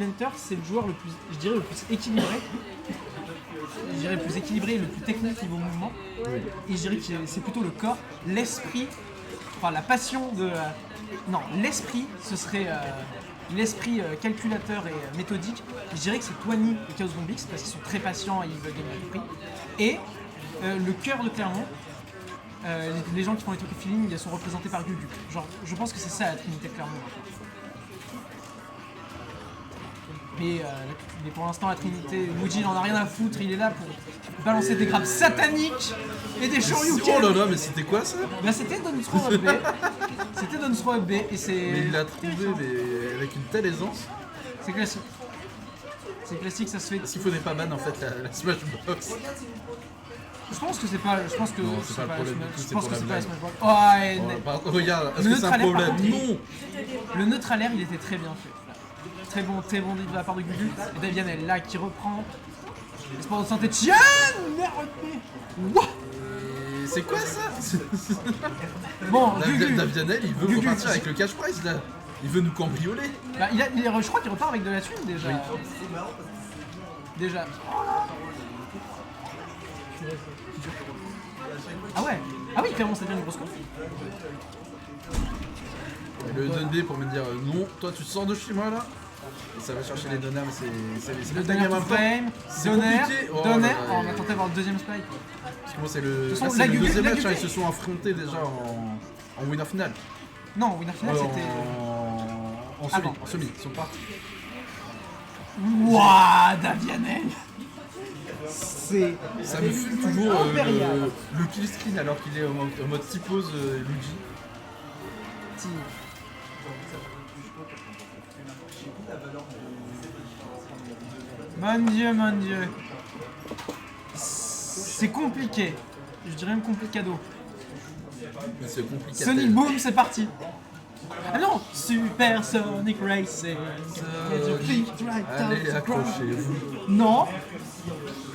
Hunter, c'est le joueur le plus, je dirais, le plus équilibré. Je dirais le plus équilibré et le plus technique niveau mouvement. Oui. Et je dirais que c'est plutôt le corps, l'esprit, enfin la passion de... non, l'esprit, ce serait l'esprit calculateur et méthodique. Je dirais que c'est Twani et Chaos Bombix parce qu'ils sont très patients et ils veulent gagner à tout prix. Et le cœur de Clermont, les gens qui font les trucs de feeling, ils sont représentés par Gugu. Genre, je pense que c'est ça la Trinité de Clermont. Mais pour l'instant, la Trinité, Muji n'en a rien à foutre, il est là pour balancer des grappes sataniques et des shoryukens. Oh là là, mais c'était quoi ça? Bah c'était Don't Throw Up B. C'était Don't Throw Up B et c'est... Mais il l'a trouvé mais avec une telle aisance. C'est classique. C'est classique, ça se fait... Est-ce qu'il faudrait pas ban en fait la Smashbox? Je pense que c'est pas... Je pense que Non, c'est pas le problème du tout, c'est pour la blague. Smashbox. Oh, et... Regarde, est-ce Le que c'est un neutre à l'air, problème? par contre, Non. Le neutre à l'air, il était très bien fait. Très bon de la part de Gugu. Et Davianel là qui reprend. Espoir de Saint-Etienne. Merde. Wouah. Et c'est quoi ça? Bon, Gugu. Davianel, il veut Gugu, repartir avec le cash prize là. Il veut nous cambrioler. Bah, je crois qu'il repart avec de la thune déjà. Oui. Déjà. Ah ouais. Ah oui, clairement, ça devient une grosse connerie. Le Dundee pour me dire non, toi tu sors de chez moi là. Et ça va chercher les donneurs, mais c'est Le le dernier game frame, C'est Donner, compliqué. Oh Donner. là là, Oh, on a tenté d'avoir le deuxième spike. Parce que moi c'est le, De toute façon, c'est la le Gugu- deuxième la match, Gugu- ils se sont affrontés déjà en winner final. Non, winner final c'était. En semi, Avant. en semi, ils sont partis. Wouah, Davianel. C'est. Ça me fume toujours impérial. le kill screen alors qu'il est en mode typose Luigi. Mon dieu, mon dieu. C'est compliqué. Je dirais même complicado. Mais c'est compliqué. Sonic Boom, c'est parti. Ah non, Super Sonic Racing. Allez, accrochez-vous. Non.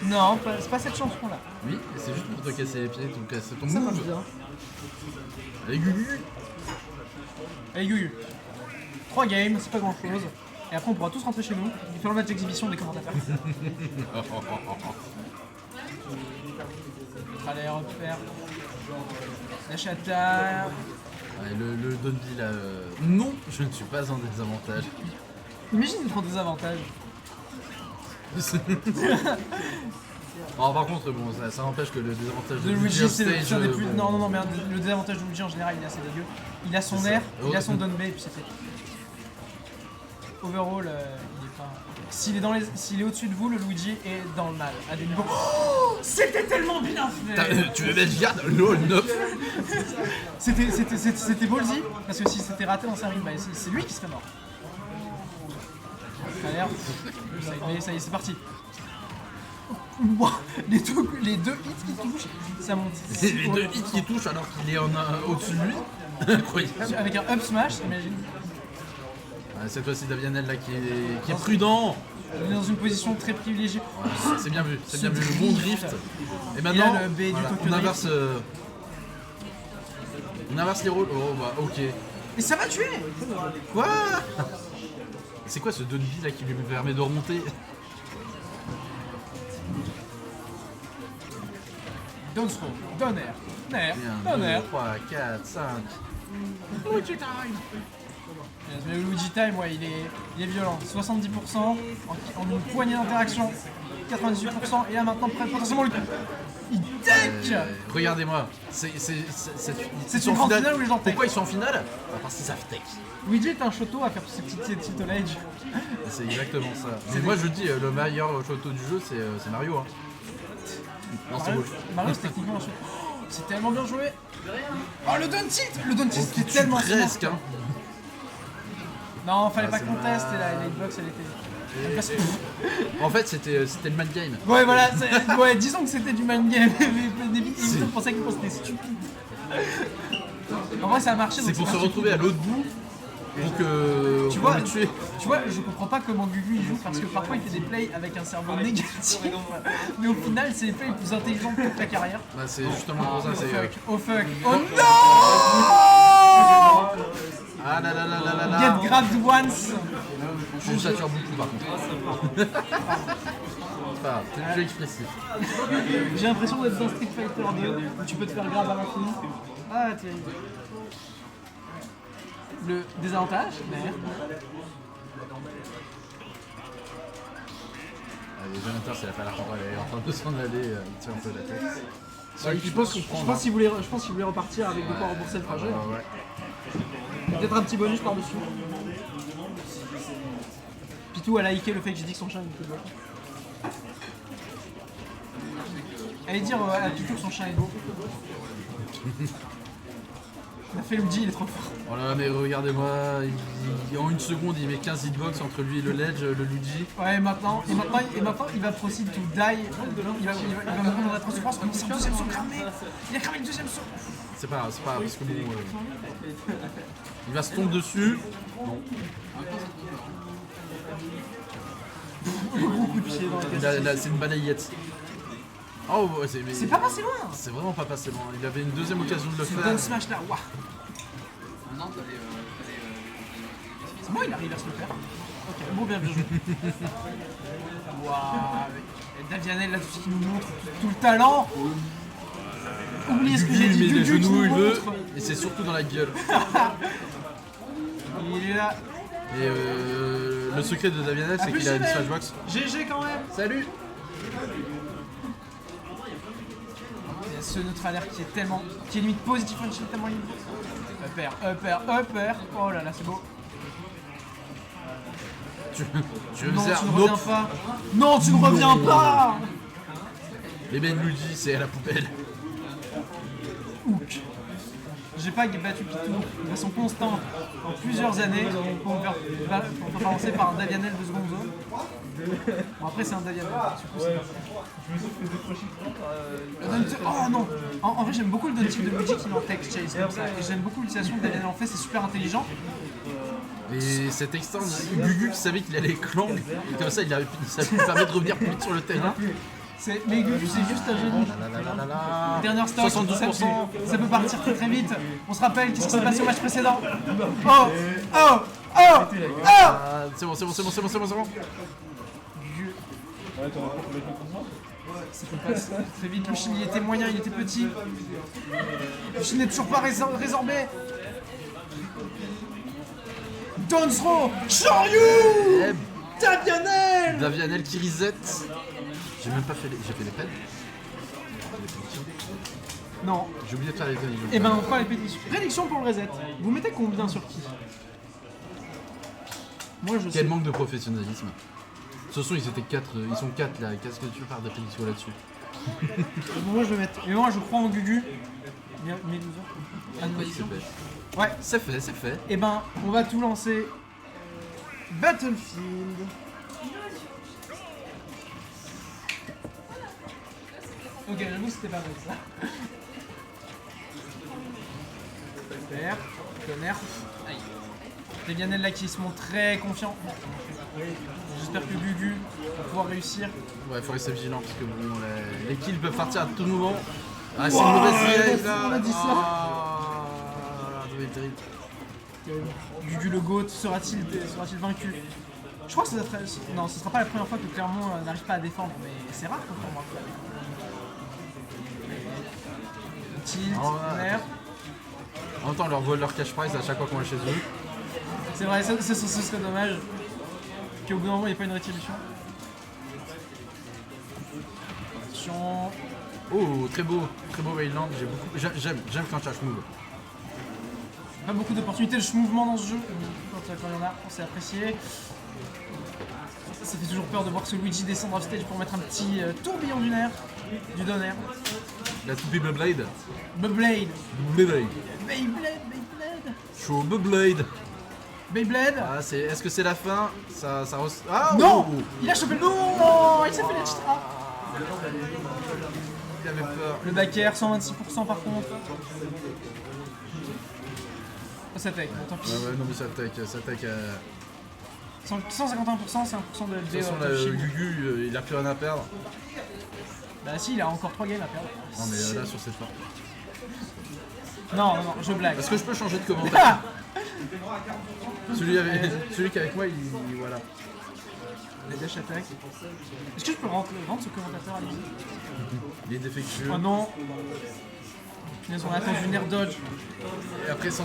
Non, c'est pas cette chanson-là. Oui, et c'est juste pour te casser les pieds, te casser ton Ça marche move. bien. Allez, Gugu. Allez, Gugu. 3 games, c'est pas grand-chose. Et après, on pourra tous rentrer chez nous et faire le match d'exhibition des commentateurs. Allez, refaire. La chata. Ouais, le Dundee là. Non, je ne suis pas en désavantage. Imagine, il prend des avantages. Alors, par contre, bon, ça n'empêche que le désavantage De Luigi Luigi, off c'est stage, j'en ai plus. bon, Non, non, non, merde. Le désavantage de Luigi en général, il est assez dégueu. Il a son C'est air, ça. il a son down B et puis c'est fait. Overall, il est pas. S'il est au-dessus de vous, le Luigi est dans le mal. À des niveaux. Oh, c'était tellement bien fait! Tu veux mettre garde? LOL 9. C'était ballsy, parce que si c'était raté dans sa ring, bah, c'est lui qui serait mort. L'air, ça y est, c'est parti. Wow, les deux hits qui touchent, ça monte. Les deux hits qui touchent alors qu'il est au-dessus de lui. Incroyable. Avec un up smash, imagine. Ouais, cette fois-ci, Davianel là qui est prudent. On est dans une position très privilégiée. Ouais, c'est bien vu, c'est bien vu. Le bon drift. Et Et maintenant, là, le B du voilà, Tokyo on Drift. inverse. On inverse les rôles. Oh bah ok. Et ça va tuer! Quoi? C'est quoi ce Dundee là qui lui permet de remonter? Don't throw, donner, nair, 1, donner. 2, 3, 4, 5. Luigi time! Mais le Luigi time, ouais, il est violent. 70% en une poignée d'interaction. 98% et là maintenant potentiellement le coup. Il tech! Regardez-moi, C'est ils sont une grande finale où les gens tech. Pourquoi ils sont en finale? Bah, parce qu'ils savent tech. Luigi est un shoto à faire tous ces petits edge. C'est exactement ça. Mais moi je dis, le meilleur shoto du jeu c'est Mario. Hein. Non, c'est beau. Mario c'est techniquement un shoto. Oh, c'est tellement bien joué! Oh le down tilt! Le down tilt c'était Tu tellement presque smart. hein. Non, fallait pas c'est qu'on teste mal. et la hitbox elle était. En fait c'était le man game. Ouais voilà, ouais, disons que c'était du man game, mais évidemment pour ça que c'était stupide. En vrai ça a marché. C'est donc pour se marché. retrouver à l'autre bout. Donc Tu on va vois, le tuer. tu vois, je comprends pas comment Gugu il joue parce que parfois il fait des plays avec un cerveau négatif, mais au final c'est les plays les plus intelligents de toute la carrière. Bah, c'est justement pour ça. C'est Oh fuck, oh non! ah là là là là là là. Get grabbed once. Je sature beaucoup par contre. Enfin, c'est expressif. J'ai l'impression d'être dans Street Fighter 2 où tu peux te faire grave à l'infini. Ah, terrible. Le désavantage, merde. Les Jonathan, c'est la pas l'air elle est en train de s'en aller, il tire un peu la tête. Je pense qu'il voulait repartir avec de quoi rembourser le trajet. Ouais. Peut-être un petit bonus par-dessus. Pitou a liké le fait que j'ai dit que son chien était beau. Allez dire à Pitou que son chien est beau. Il a fait le G, il est trop fort. Oh là, mais regardez-moi, en une seconde, il met 15 hitbox entre lui et le Ledge, le Luigi. Ouais, et maintenant, il va proceed to die. Il va mourir dans la transformance. Comment c'est le deuxième saut cramé? Il a cramé le deuxième saut. C'est pas grave, parce que bon. Il va se tomber dessus. Non. Beaucoup de pieds dans la tête. C'est une balayette. Oh, ouais, C'est pas passé loin. C'est vraiment pas passé loin. Il avait une deuxième occasion de le C'est faire. Down Smash là, waouh. C'est moi, il arrive à se le faire. Ok, bon, bien joué. Waouh. Et Davianel là, tout ce qu'il nous montre, tout le talent. Oubliez ce que j'ai dit, mais les Gugu qui genoux, nous il veut, montre. et c'est surtout dans la gueule. Il est là. Et le secret de Davianel, c'est qu'il a une Smashbox. GG quand même. Salut! Il y a ce neutralaire qui est limite positif on shield tellement il upper. Oh là là, c'est beau. Tu veux Non, faire tu ne reviens pas. Non, tu ne reviens pas. Les Ben Luigi, c'est à la poubelle. Hook. J'ai pas battu Pitou de façon constante en plusieurs années pour me faire avancer par un Davianel de seconde zone. Bon, après, c'est un Davianel. Oh non. En vrai, j'aime beaucoup le down-tilt de Luigi qui met en tech chase comme ça. Et j'aime beaucoup l'utilisation que Davianel en fait, c'est super intelligent. Et cet extend, Gugu qui savait qu'il allait clang, et comme ça, ça lui permet de revenir plus vite sur le terrain. Mais Gugu, c'est juste un génie. Dernière stock, 72%. ça peut partir très très vite. On se rappelle qu'est-ce qui s'est passé au match précédent. Oh. Ah, c'est bon. C'était pas très vite, Lushin il était moyen, il était petit. Lushin n'est toujours pas résorbé. Down throw, Shoryu, Davianel qui reset. J'ai même pas fait les... J'ai fait les peines. Non. J'ai oublié de faire les prédictions. Et ben on fera les prédictions. Prédictions pour le reset. Vous mettez combien sur qui? Moi je sais. Quel manque de professionnalisme. De toute façon, ils étaient 4, ils sont 4 là. Qu'est-ce que tu veux faire des prédictions là-dessus? Moi je vais mettre. Et moi je crois en Gugu. Medusa. C'est fait. Ouais. C'est fait. Et ben on va tout lancer. Battlefield. Ok, j'avoue c'était pas mal ça. Super. Tonnerre. Aïe. Davianel là qui se montre très confiant. J'espère que Gugu va pouvoir réussir. Ouais, faut rester vigilant parce que bon, les kills peuvent partir à tout moment. Ah, c'est une mauvaise idée là. On a dit ça. Ah, ça va être terrible. Gugu le GOAT sera-t-il vaincu? Je crois que non, ce sera pas la première fois que Clermont n'arrive pas à défendre, mais c'est rare pour moi. Tilt, tonnerre. En même temps, on leur vole leur cash prize à chaque fois qu'on est chez eux. C'est vrai, ce serait dommage qu'au bout d'un moment il n'y ait pas une rétribution. Attention. Oh, très beau Wayland. J'aime quand tu as move. Pas beaucoup d'opportunités de mouvement dans ce jeu. Quand il y en a, on s'est apprécié. Ça fait toujours peur de voir ce Luigi descendre off stage pour mettre un petit tourbillon du nerf, du donner. La toupie Beyblade. Beyblade. Beyblade. Show Beyblade. Beyblade. Ah, est-ce que c'est la fin? Ah, Non, oh. il a chopé le non, il s'est fait la chitra. Il avait peur. Le back air, 126% par contre. Oh, ça tech, bon, tant pis. Ouais, non mais ça attaque. 151%, c'est 1% de LV. De toute façon, Gugu, il a plus rien à perdre. Bah si, il a encore 3 games à perdre. Non mais là, sur cette fin. Non, je blague. Est-ce que je peux changer de commentaire? Celui qui est avec moi, voilà. La dash attack. Est-ce que je peux rendre ce commentateur à lui? Il est défectueux. Oh non. On a attendu une air dodge. Et après 150%,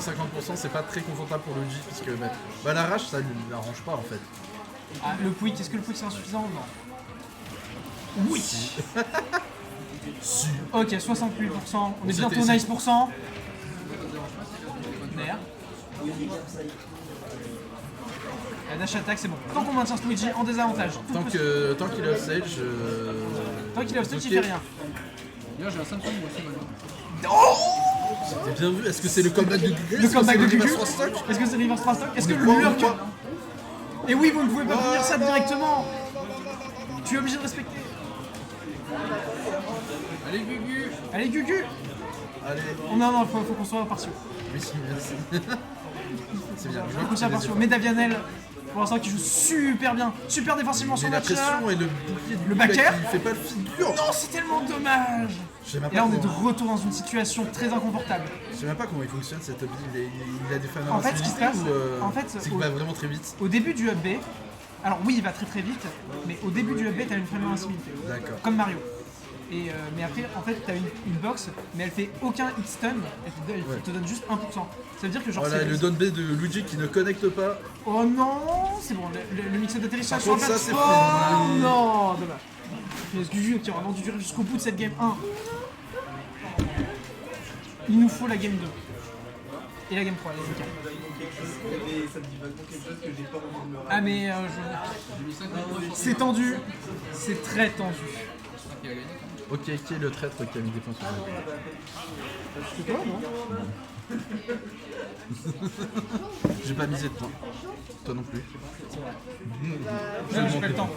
c'est pas très confortable pour Luigi puisque bah, la rage ça lui l'arrange pas en fait. Ah, le quick, est-ce que le quick c'est insuffisant? Non. Oui. Si. Ok, 68%. On est bientôt C'était- 90%. Nair. La dash attack, c'est bon. Tant qu'on maintient ce Luigi en désavantage. Tant qu'il est off-stage. Tant qu'il est off-stage, il ok. fait rien. D'ailleurs, j'ai un Samsung moi aussi maintenant. T'as bien vu, est-ce que c'est le comeback de Gugu? Le comeback de Gugu. Reverse 3 stock Est-ce que c'est Reverse 3 stock? Est-ce que On le croit, on lurk... croit. Et oui, vous ne pouvez pas finir ça directement. Tu es obligé de respecter. Allez, Gugu. Allez, Gugu. Allez, Oh non, non, faut qu'on soit impartiaux. oui, merci. C'est bien, je Faut vois qu'on soit impartiaux. Mais Davianel, pour l'instant, qui joue super bien. Super défensivement Mais son la match. pression et le bouclier du Le Gugu, back air. il fait pas le figure. Non, c'est tellement dommage. Je sais même Et là, pas on est de comment- retour dans une situation très inconfortable. je sais même pas comment il fonctionne cette hobby. Il a des fans En fait, ce qui se passe, en fait, c'est qu'il va vraiment très vite. Au début du hub B, alors oui, il va très très vite, mais au début du hub B, t'as une frame invincibilité. D'accord. Comme Mario. Et mais après, en fait, t'as une box, mais elle fait aucun hit stun, elle te donne juste 1%. Ça veut dire que genre Voilà c'est... le down B de Luigi qui ne connecte pas. Oh non, c'est bon, le mixeur d'atterrissage Par contre, ça, c'est Oh fini. non, dommage. Mais ce Gugu qui aura vendu durer jusqu'au bout de cette game 1. Il nous faut la game 2. Et la game 3, la game 4. Ah mais c'est tendu, c'est très tendu. Ok, qui est le traître qui a mis des points sur le jeu? C'est toi, non? J'ai pas misé de points. Toi non plus. Non, j'ai pas le temps.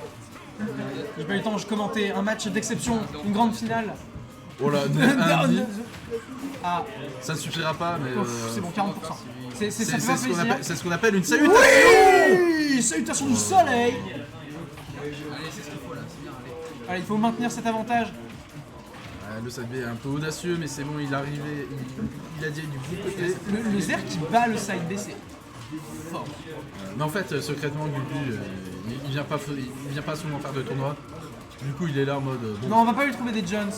J'ai pas eu le temps, je commentais un match d'exception, une grande finale. Oh là, Ah, ça ne suffira pas, mais. c'est bon, 40%. Ça C'est fait pas plaisir. c'est ce qu'on appelle une salutation. Oui, salutation du soleil. Allez, c'est ce qu'il faut là, c'est bien, allez. Allez, il faut maintenir cet avantage. Le side B est un peu audacieux, mais c'est bon, il est arrivé, il a dit du bon côté. Le Zer qui bat le side B, c'est fort. Mais en fait, secrètement, Gugu, il vient pas souvent faire de tournoi. Du coup, il est là en mode. Bon, Non, on va pas lui trouver des Jones.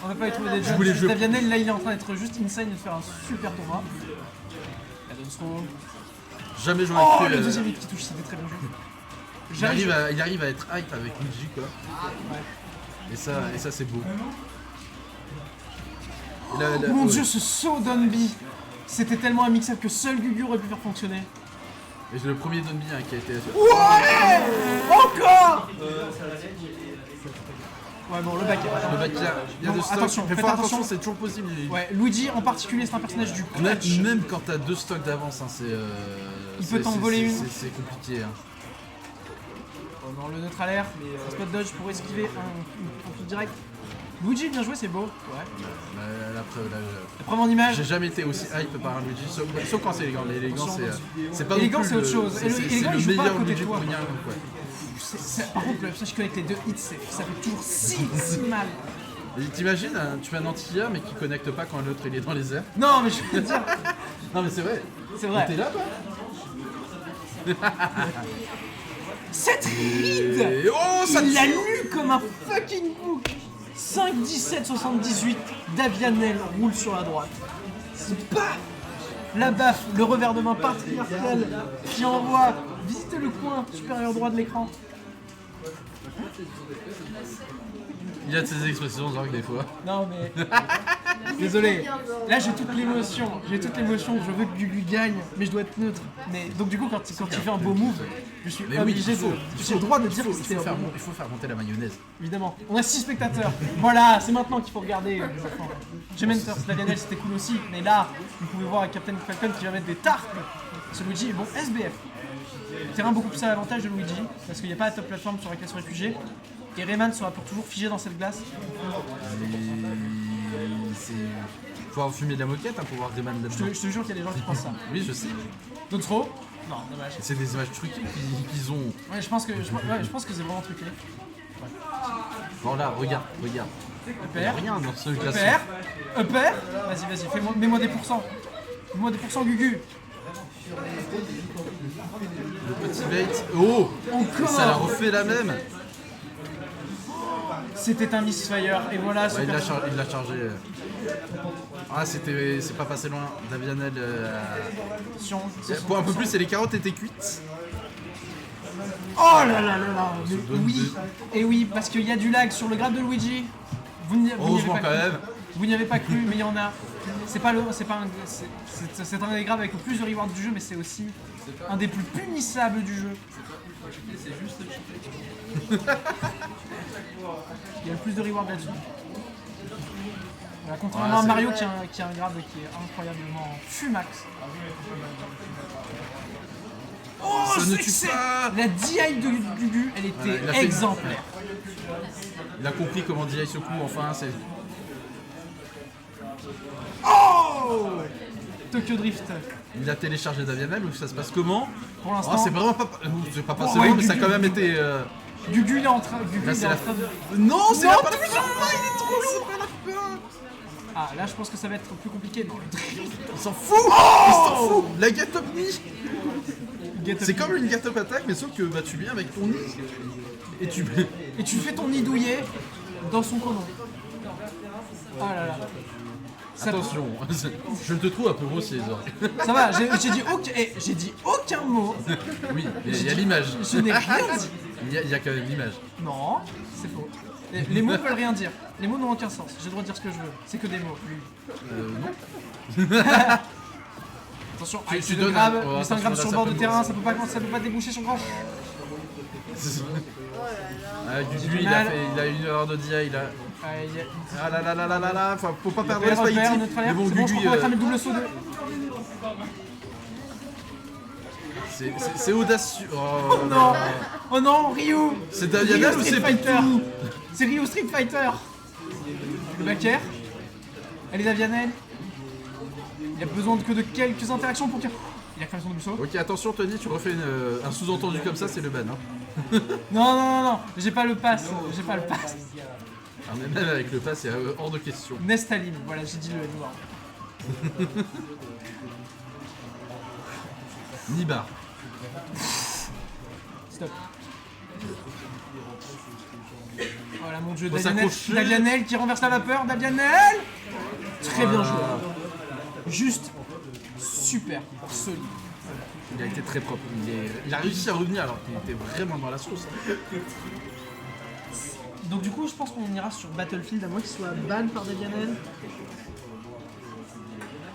On va pas lui trouver des Jones. voulais jouer- Davianel, là, il est en train d'être juste insane et de faire un super tournoi. La donne throw. jamais j'aurais Oh, cru. le deuxième hit qui touche, c'était très bien joué. Il arrive à être hype avec Luigi, quoi. Et ça c'est beau. Et là, Oh mon ouais. dieu, ce saut d'Unby. C'était tellement un mix-up que seul Gugu aurait pu faire fonctionner. Et c'est le premier Donby qui a été. Ouais, encore. Ouais, bon, le back air. Le back air, il y a Non, de stock. attention, Mais faites faut attention, attention. c'est toujours possible. Ouais, Luigi en particulier, c'est un personnage du clutch. Même quand t'as 2 stocks d'avance, hein, c'est. Il peut t'en voler une. C'est compliqué. Hein. Oh non, le neutre à l'air, un spot dodge pour esquiver un coup direct. Luigi, bien joué, c'est beau. Ouais. La preuve, là, La preuve en image. j'ai jamais été aussi hype par un Luigi, sauf quand c'est élégant. L'élégant, c'est pas non Élégant, plus c'est autre le- chose. c'est- Et le- c'est élégant, le il joue pas à meilleur côté de Luigi toi. pour rien, quoi. Par contre, le personnage qui connecte les deux hits, ça fait toujours si mal. Et t'imagines, hein, tu fais un anti-IA mais qui connecte pas quand l'autre il est dans les airs. Non, mais je veux dire, Non mais c'est vrai. c'est vrai. T'es là toi? Cette ride, Et oh ça il l'a tue. lu comme un fucking book. 5, 17, 78, Davianel roule sur la droite. C'est pas la baffe, le revers de main patriarcal qui envoie visiter le coin supérieur droit de l'écran. Il a de ces expressions genre des fois. Non mais désolé. Là j'ai toute l'émotion. Je veux que Gugu gagne, mais je dois être neutre. Mais donc du coup quand il fait un beau move, je suis Mais oui, obligé de. J'ai le droit de dire que c'était un beau move. il faut faire monter la mayonnaise. Évidemment. On a 6 spectateurs. Voilà, c'est maintenant qu'il faut regarder les enfants. Gementers, Davianel c'était cool aussi, mais là, vous pouvez voir Captain Falcon qui va mettre des tartes sur Luigi. Bon, SBF. Terrain beaucoup plus à l'avantage de Luigi, parce qu'il n'y a pas la top plateforme sur laquelle se réfugier. Et Rayman sera pour toujours figé dans cette glace. C'est. Faut avoir fumé de la moquette hein, pour voir des man Je là-dedans. te jure qu'il y a des gens qui pensent ça. Oui, je sais. D'autres trop? Non, dommage. C'est des images truquées qu'ils ont. Ouais, je pense que c'est vraiment truqué. Bon là, regarde. Il y a EPR, rien dans ce glaçon. EPR, EPR. Vas-y, mets-moi des pourcents. Mets-moi des pourcents, Gugu. Le petit bait. Oh, Encore. ça l'a refait la même. C'était un misfire, et voilà. Ouais, il l'a chargé. Ah, c'est pas passé loin. Davianel. Pour un peu plus, et les carottes étaient cuites. Oh là là là là. Mais donne oui, deux. et oui, parce qu'il y a du lag sur le grade de Luigi. Vous n'y avez Heureusement pas quand cru. même. Vous n'y avez pas cru, mais il y en a. C'est un des grades avec le plus de rewards du jeu, mais c'est aussi un des plus punissables du jeu. C'est juste cheaté. Il y a le plus de rewards là-dessus. Voilà, contrairement à Mario qui a un grade qui est incroyablement fumax. Oh, Ça ne tue succès! pas. La DI de Gugu, elle Voilà, il était a fait- exemplaire. Il a compris comment DI se coud, enfin. C'est. Oh! Tokyo Drift. Il a téléchargé Davianel, donc ça se passe comment? Pour l'instant. Oh, c'est vraiment pas. C'est pas passé ouais, loin, mais ça a Gugu. quand même été. Gugu, il est en train. Gugu, Là, il c'est est en la train de. Non, c'est Non, pas la fin. Il est trop long. C'est pas la fin. Ah, là, je pense que ça va être plus compliqué dans le drift. Il s'en fout. Il s'en fout. La get up knee. Get up. C'est comme une get up attack, mais sauf que bah, tu viens avec ton nid. Et tu. Et tu fais ton nid douillet dans son colon. Ah là là. Ça, Attention, je te trouve un peu grossier les oreilles. ça va, j'ai dit aucun mot. Oui, mais il y a l'image. Je n'ai rien dit. Il y a quand même l'image. Non, c'est faux. Les mots veulent rien dire. Les mots n'ont aucun sens. J'ai le droit de dire ce que je veux. C'est que des mots. Non. Attention, Tu c'est donnes grave, un- oh, mais c'est un attention, grave là, sur le ça bord peut de me- terrain, ça peut pas déboucher sur grand. Ah, Gugu, du il mal. a une heure de DI là. Il Ah là là là là là là, faut pas perdre y a la pas de repère, spaghetti. notre alerte. Mais bon, C'est bon, je Gugu, crois qu'on va cramer le double saut de. c'est audacieux. Oh, Non. Oh non, Ryu. C'est Davianel ou Street c'est Fighter. Pitou? C'est Ryu Street Fighter. Le backer. Elle est Davianel. Il a besoin que de quelques interactions pour qu'il. Il a cramé son double saut. Ok, attention Tony, tu refais un sous-entendu comme ça, c'est le ban. Hein. Non, j'ai pas le pass. J'ai pas le pass. Ah, mais même avec le pass, c'est hors de question. Nestaline, voilà, j'ai dit le noir. Nibar. Stop. Voilà mon dieu, Faut Davianel, s'accrocher. Davianel qui renverse la vapeur, Davianel. Très bien joué. Juste super solide. Il a été très propre. Il a réussi à revenir alors qu'il était vraiment dans la sauce. Donc du coup, je pense qu'on ira sur Battlefield à moins qu'il soit ban par Davianel.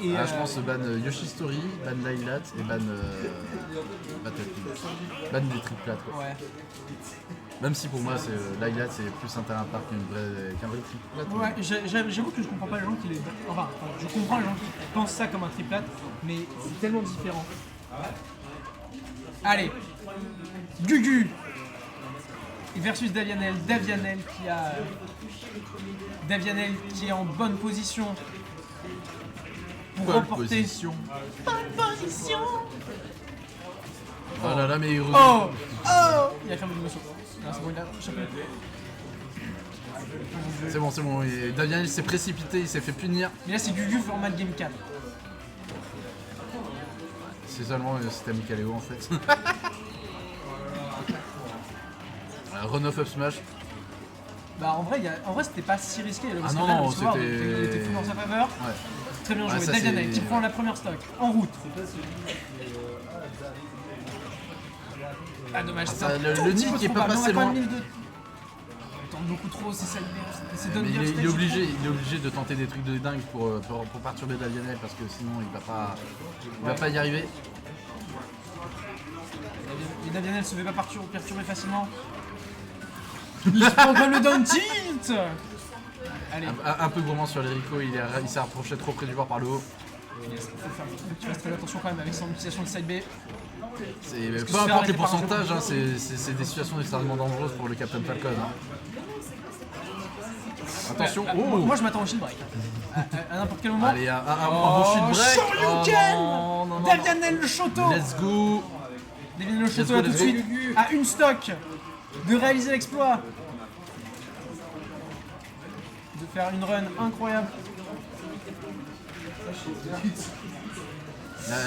Et Ah, je pense ban Yoshi Story, ban Lailat et ban Battlefield. Ban des triplates quoi. ouais. Même si pour moi Lailat c'est plus un terrain park qu'un vrai triplate. Ouais, j'avoue que je comprends pas les gens qui les. Enfin, je comprends les gens qui pensent ça comme un triplate, mais c'est tellement différent. Allez, Gugu versus Davianel. Davianel qui est en bonne position pour Bonne remporter. position. Bonne position. Oh là là, mais il revient. Oh, il a fermé le saut. Ah, c'est bon, il a chopé. C'est bon. Et Davianel s'est précipité, il s'est fait punir. Mais là, c'est Gugu format Game 4. C'est seulement c'était Mikaleo en fait. Run-off up smash. Bah en vrai, c'était pas si risqué. Le Ah risque non, là, non, le score, c'était- il était tout dans sa faveur. Ouais. Très bien Ouais, joué. ça, Davianel c'est- qui prend la première stock. En route. Ah dommage, c'est ça, un le tout petit nick peu est trop pas bas, mais passé on a quand loin. même 1002. On tente beaucoup trop, c'est ça. C'est Mais il est obligé de tenter des trucs de dingue pour perturber Davianel parce que sinon il va pas y arriver. Et Davianel se fait pas perturber facilement. Il se prend comme le down tilt. Allez, Un peu gourmand sur les Rico, il s'est rapproché trop près du bord par le haut. tu fasses très attention quand même avec son utilisation de side B. que Peu se faire importe les arrêter par un pourcentages, jeu hein, c'est des situations extrêmement dangereuses pour le Captain Falcon. Hein. Attention, oh Moi je m'attends au shield break. À n'importe quel moment. Allez, un bon shield break. Shoryuken Oh, non. Davianel le Shoto. Let's go. Davianel le Shoto go, là tout de let's suite à une stock de réaliser l'exploit. De faire une run incroyable.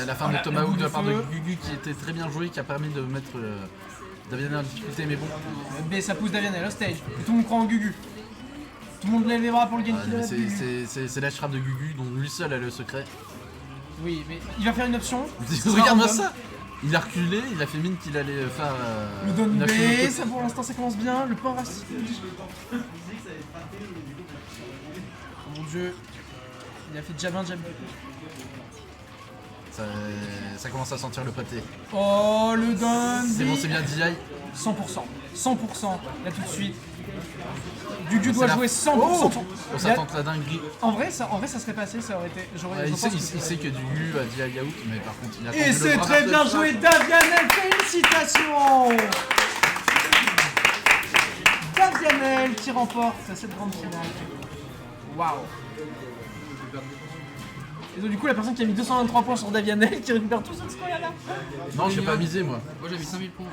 La fin Voilà, de Tomahawk de la part de feu. Gugu qui était très bien joué, qui a permis de mettre Davianel en difficulté, mais bon. Mais ça pousse Davianel au stage. Tout le monde croit en Gugu. Tout le monde lève les bras pour le game kill. C'est la frappe de Gugu dont lui seul a le secret. Oui, mais il va faire une option. ce sera Regarde-moi random. ça. Il a reculé, il a fait mine qu'il allait faire Le down une action de B, côté. ça pour l'instant ça commence bien. Le pain reste. Oh mon dieu. Il a fait jab 1, jab 2. Ça commence à sentir le pâté. Oh le down B. C'est bon, c'est bien DI. 100%. 100%. Là tout de suite. Gugu doit C'est la- jouer 100%. Oh Il on a- s'attend la dinguerie. En vrai, ça serait passé, ça aurait été. J'aurais. Ouais, je il, sait, pense il sait que Gugu a DI out, mais par contre il a Et tendu le c'est bras très de bien frappe. joué, Davianel, félicitations! Davianel qui remporte cette grande finale. Waouh! Et donc du coup la personne qui a mis 223 points sur Davianel qui récupère tout ce score là. Non, j'ai pas misé moi. Moi j'ai mis 5000 points.